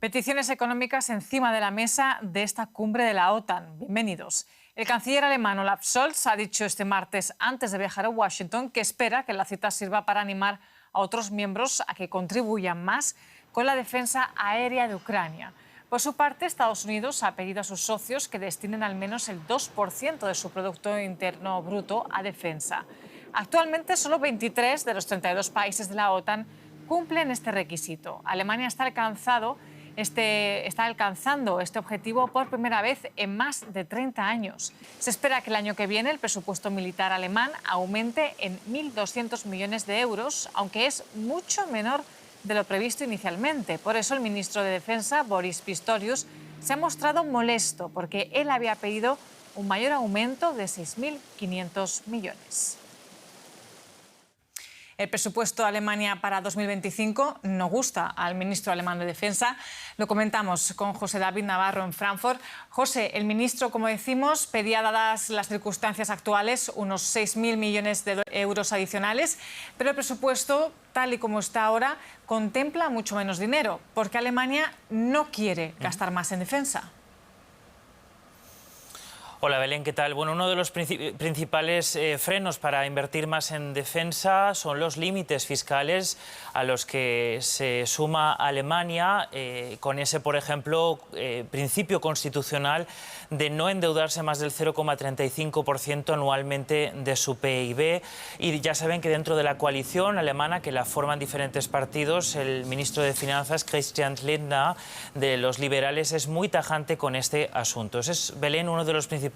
Peticiones económicas encima de la mesa de esta cumbre de la OTAN. Bienvenidos. El canciller alemán Olaf Scholz ha dicho este martes, antes de viajar a Washington, que espera que la cita sirva para animar a otros miembros a que contribuyan más con la defensa aérea de Ucrania. Por su parte, Estados Unidos ha pedido a sus socios que destinen al menos el 2% de su Producto Interno Bruto a defensa. Actualmente, solo 23 de los 32 países de la OTAN cumplen este requisito. Alemania está alcanzando este objetivo por primera vez en más de 30 años. Se espera que el año que viene el presupuesto militar alemán aumente en 1.200 millones de euros, aunque es mucho menor de lo previsto inicialmente. Por eso el ministro de Defensa, Boris Pistorius, se ha mostrado molesto porque él había pedido un mayor aumento de 6.500 millones. El presupuesto de Alemania para 2025 no gusta al ministro alemán de Defensa. Lo comentamos con José David Navarro en Frankfurt. José, el ministro, como decimos, pedía, dadas las circunstancias actuales, unos 6.000 millones de euros adicionales, pero el presupuesto, tal y como está ahora, contempla mucho menos dinero, porque Alemania no quiere gastar más en defensa. Hola Belén, ¿qué tal? Bueno, uno de los principales frenos para invertir más en defensa son los límites fiscales a los que se suma Alemania, con ese, por ejemplo, principio constitucional de no endeudarse más del 0,35% anualmente de su PIB. Y ya saben que dentro de la coalición alemana, que la forman diferentes partidos, el ministro de Finanzas, Christian Lindner, de los liberales, es muy tajante con este asunto. Ese es, Belén, uno de los principales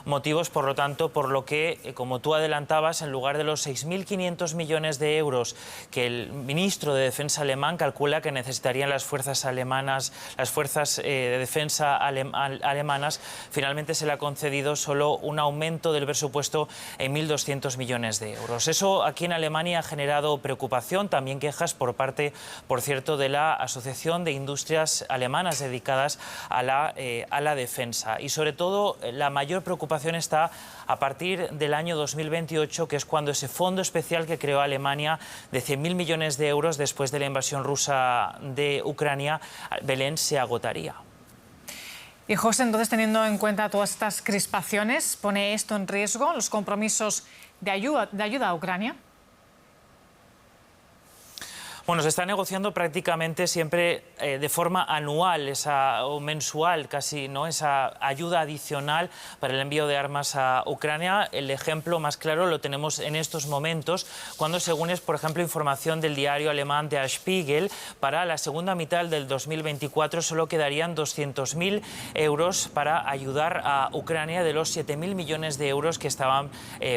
motivos, por lo tanto, por lo que, como tú adelantabas, en lugar de los 6.500 millones de euros que el ministro de Defensa alemán calcula que necesitarían las fuerzas alemanas, las fuerzas de defensa alemanas, finalmente se le ha concedido solo un aumento del presupuesto en 1.200 millones de euros. Eso aquí en Alemania ha generado preocupación, también quejas por parte, por cierto, de la Asociación de Industrias Alemanas dedicadas a la defensa. Y sobre todo, la mayor preocupación está a partir del año 2028, que es cuando ese fondo especial que creó Alemania de 100.000 millones de euros después de la invasión rusa de Ucrania, Belén, se agotaría. Y José, entonces, teniendo en cuenta todas estas crispaciones, ¿pone esto en riesgo los compromisos de ayuda a Ucrania? Bueno, se está negociando prácticamente siempre de forma anual o mensual casi, ¿no?, esa ayuda adicional para el envío de armas a Ucrania. El ejemplo más claro lo tenemos en estos momentos, cuando, según es, por ejemplo, información del diario alemán Der Spiegel, para la segunda mitad del 2024 solo quedarían 200.000 euros para ayudar a Ucrania de los 7.000 millones de euros que estaban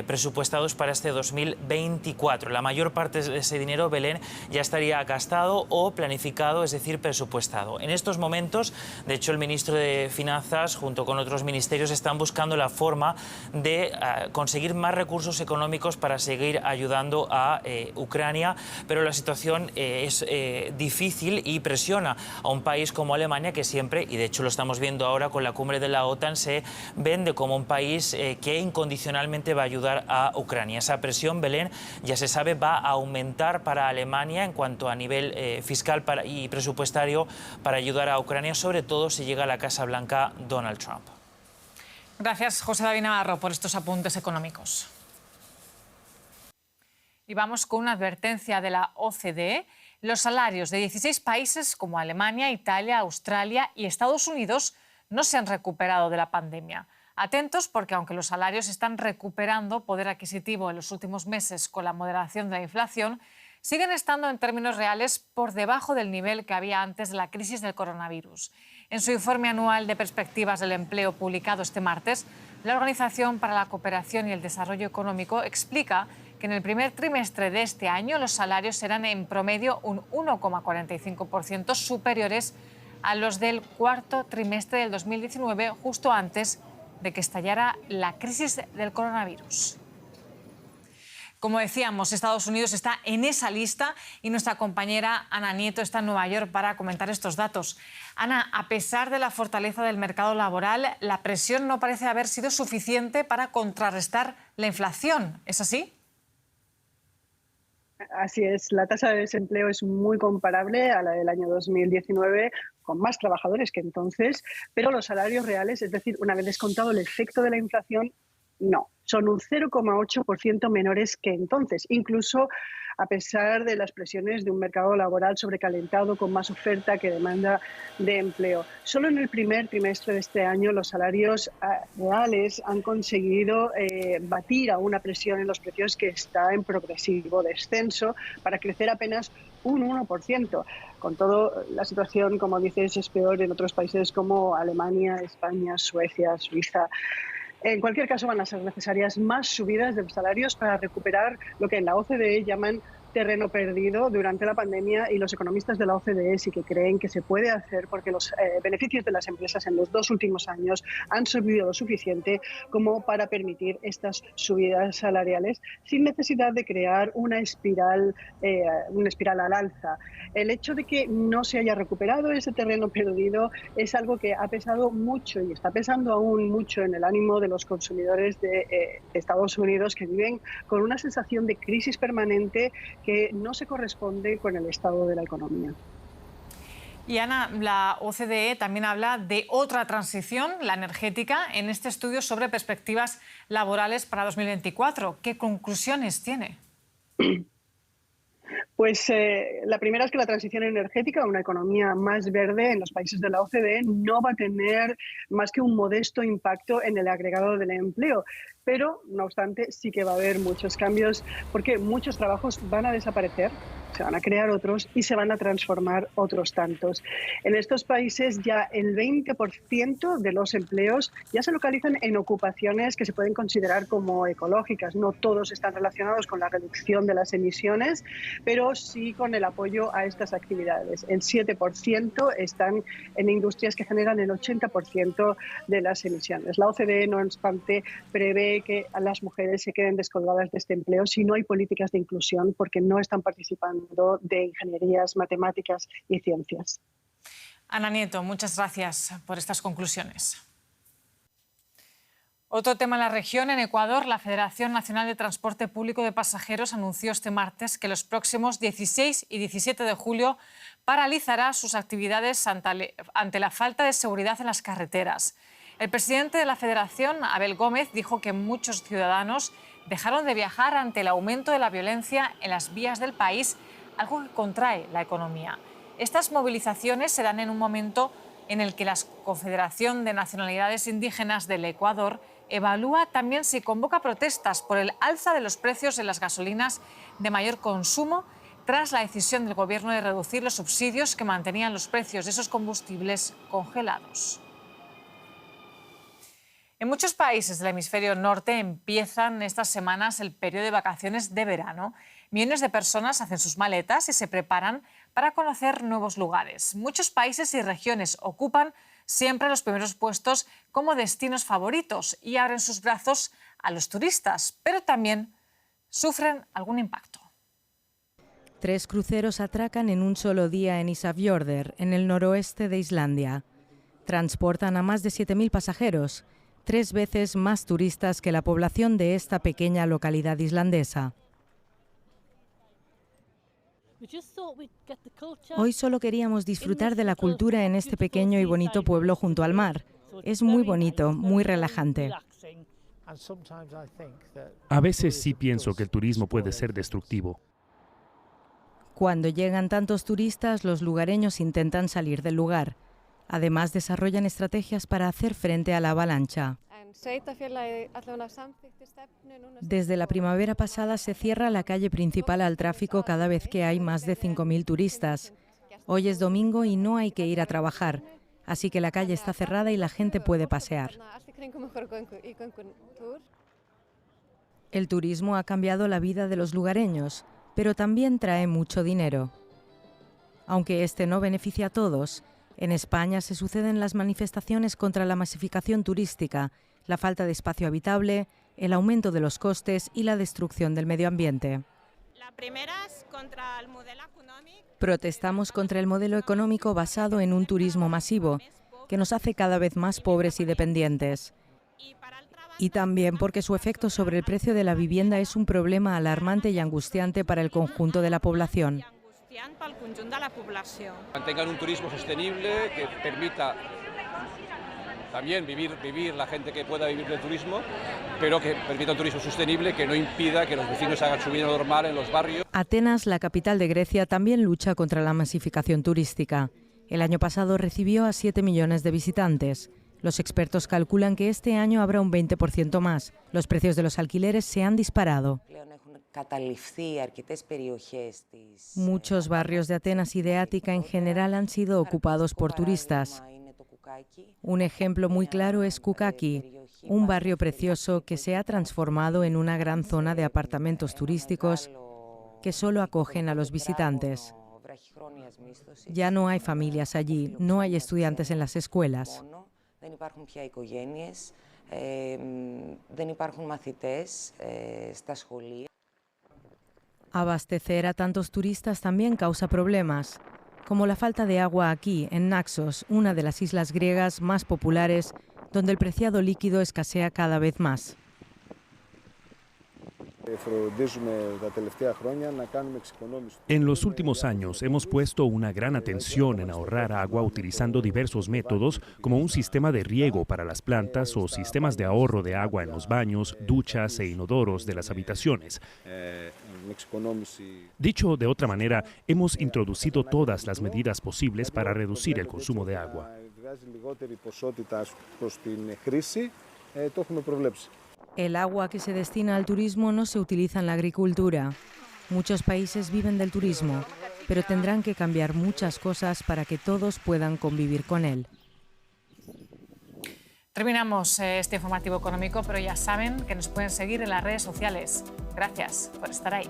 presupuestados para este 2024. La mayor parte de ese dinero, Belén, ya estaría gastado o planificado, es decir, presupuestado. En estos momentos, de hecho, el ministro de Finanzas, junto con otros ministerios, están buscando la forma de conseguir más recursos económicos para seguir ayudando a Ucrania, pero la situación es difícil y presiona a un país como Alemania, que siempre, y de hecho lo estamos viendo ahora con la cumbre de la OTAN, se vende como un país que incondicionalmente va a ayudar a Ucrania. Esa presión, Belén, ya se sabe, va a aumentar para Alemania en cuanto a nivel fiscal y presupuestario para ayudar a Ucrania, sobre todo si llega a la Casa Blanca Donald Trump. Gracias, José David Navarro, por estos apuntes económicos. Y vamos con una advertencia de la OCDE. Los salarios de 16 países como Alemania, Italia, Australia y Estados Unidos no se han recuperado de la pandemia. Atentos, porque aunque los salarios están recuperando poder adquisitivo en los últimos meses con la moderación de la inflación, siguen estando en términos reales por debajo del nivel que había antes de la crisis del coronavirus. En su informe anual de perspectivas del empleo publicado este martes, la Organización para la Cooperación y el Desarrollo Económico explica que en el primer trimestre de este año los salarios serán en promedio un 1,45% superiores a los del cuarto trimestre del 2019, justo antes de que estallara la crisis del coronavirus. Como decíamos, Estados Unidos está en esa lista y nuestra compañera Ana Nieto está en Nueva York para comentar estos datos. Ana, a pesar de la fortaleza del mercado laboral, la presión no parece haber sido suficiente para contrarrestar la inflación. ¿Es así? Así es, la tasa de desempleo es muy comparable a la del año 2019, con más trabajadores que entonces, pero los salarios reales, es decir, una vez descontado el efecto de la inflación, no, son un 0,8% menores que entonces, incluso a pesar de las presiones de un mercado laboral sobrecalentado con más oferta que demanda de empleo. Solo en el primer trimestre de este año los salarios reales han conseguido batir a una presión en los precios que está en progresivo descenso para crecer apenas un 1%. Con todo, la situación, como dices, es peor en otros países como Alemania, España, Suecia, Suiza. En cualquier caso, van a ser necesarias más subidas de salarios para recuperar lo que en la OCDE llaman terreno perdido durante la pandemia, y los economistas de la OCDE sí que creen que se puede hacer porque los beneficios de las empresas en los 2 últimos años han subido lo suficiente como para permitir estas subidas salariales sin necesidad de crear una espiral al alza. El hecho de que no se haya recuperado ese terreno perdido es algo que ha pesado mucho y está pesando aún mucho en el ánimo de los consumidores de Estados Unidos, que viven con una sensación de crisis permanente que no se corresponde con el estado de la economía. Y Ana, la OCDE también habla de otra transición, la energética, en este estudio sobre perspectivas laborales para 2024. ¿Qué conclusiones tiene? Pues la primera es que la transición energética, una economía más verde en los países de la OCDE, no va a tener más que un modesto impacto en el agregado del empleo. Pero, no obstante, sí que va a haber muchos cambios porque muchos trabajos van a desaparecer, se van a crear otros y se van a transformar otros tantos. En estos países ya el 20% de los empleos ya se localizan en ocupaciones que se pueden considerar como ecológicas. No todos están relacionados con la reducción de las emisiones, pero sí con el apoyo a estas actividades. El 7% están en industrias que generan el 80% de las emisiones. La OCDE, no obstante, prevé que las mujeres se queden descolgadas de este empleo si no hay políticas de inclusión, porque no están participando de ingenierías, matemáticas y ciencias. Ana Nieto, muchas gracias por estas conclusiones. Otro tema en la región, en Ecuador, la Federación Nacional de Transporte Público de Pasajeros anunció este martes que los próximos 16 y 17 de julio paralizará sus actividades ante la falta de seguridad en las carreteras. El presidente de la Federación, Abel Gómez, dijo que muchos ciudadanos dejaron de viajar ante el aumento de la violencia en las vías del país, algo que contrae la economía. Estas movilizaciones se dan en un momento en el que la Confederación de Nacionalidades Indígenas del Ecuador evalúa también si convoca protestas por el alza de los precios de las gasolinas de mayor consumo tras la decisión del Gobierno de reducir los subsidios que mantenían los precios de esos combustibles congelados. En muchos países del hemisferio norte empiezan estas semanas el periodo de vacaciones de verano. Millones de personas hacen sus maletas y se preparan para conocer nuevos lugares. Muchos países y regiones ocupan siempre los primeros puestos como destinos favoritos y abren sus brazos a los turistas, pero también sufren algún impacto. 3 cruceros atracan en un solo día en Ísafjörður, en el noroeste de Islandia. Transportan a más de 7.000 pasajeros, 3 veces más turistas que la población de esta pequeña localidad islandesa. Hoy solo queríamos disfrutar de la cultura en este pequeño y bonito pueblo junto al mar. Es muy bonito, muy relajante. A veces sí pienso que el turismo puede ser destructivo. Cuando llegan tantos turistas, los lugareños intentan salir del lugar. Además, desarrollan estrategias para hacer frente a la avalancha. Desde la primavera pasada se cierra la calle principal al tráfico cada vez que hay más de 5.000 turistas. Hoy es domingo y no hay que ir a trabajar, así que la calle está cerrada y la gente puede pasear. El turismo ha cambiado la vida de los lugareños, pero también trae mucho dinero. Aunque este no beneficia a todos, en España se suceden las manifestaciones contra la masificación turística, la falta de espacio habitable, el aumento de los costes y la destrucción del medio ambiente. Protestamos contra el modelo económico basado en un turismo masivo, que nos hace cada vez más pobres y dependientes. Y también porque su efecto sobre el precio de la vivienda es un problema alarmante y angustiante para el conjunto de la población. Mantengan un turismo sostenible que permita también vivir la gente que pueda vivir del turismo, pero que permita un turismo sostenible que no impida que los vecinos hagan su vida normal en los barrios. Atenas, la capital de Grecia, también lucha contra la masificación turística. El año pasado recibió a 7 millones de visitantes. Los expertos calculan que este año habrá un 20% más. Los precios de los alquileres se han disparado. Muchos barrios de Atenas y de Ática en general han sido ocupados por turistas. Un ejemplo muy claro es Koukaki, un barrio precioso que se ha transformado en una gran zona de apartamentos turísticos que solo acogen a los visitantes. Ya no hay familias allí, no hay estudiantes en las escuelas. Abastecer a tantos turistas también causa problemas, como la falta de agua aquí, en Naxos, una de las islas griegas más populares, donde el preciado líquido escasea cada vez más. En los últimos años hemos puesto una gran atención en ahorrar agua utilizando diversos métodos como un sistema de riego para las plantas o sistemas de ahorro de agua en los baños, duchas e inodoros de las habitaciones. Dicho de otra manera, hemos introducido todas las medidas posibles para reducir el consumo de agua. El agua que se destina al turismo no se utiliza en la agricultura. Muchos países viven del turismo, pero tendrán que cambiar muchas cosas para que todos puedan convivir con él. Terminamos este informativo económico, pero ya saben que nos pueden seguir en las redes sociales. Gracias por estar ahí.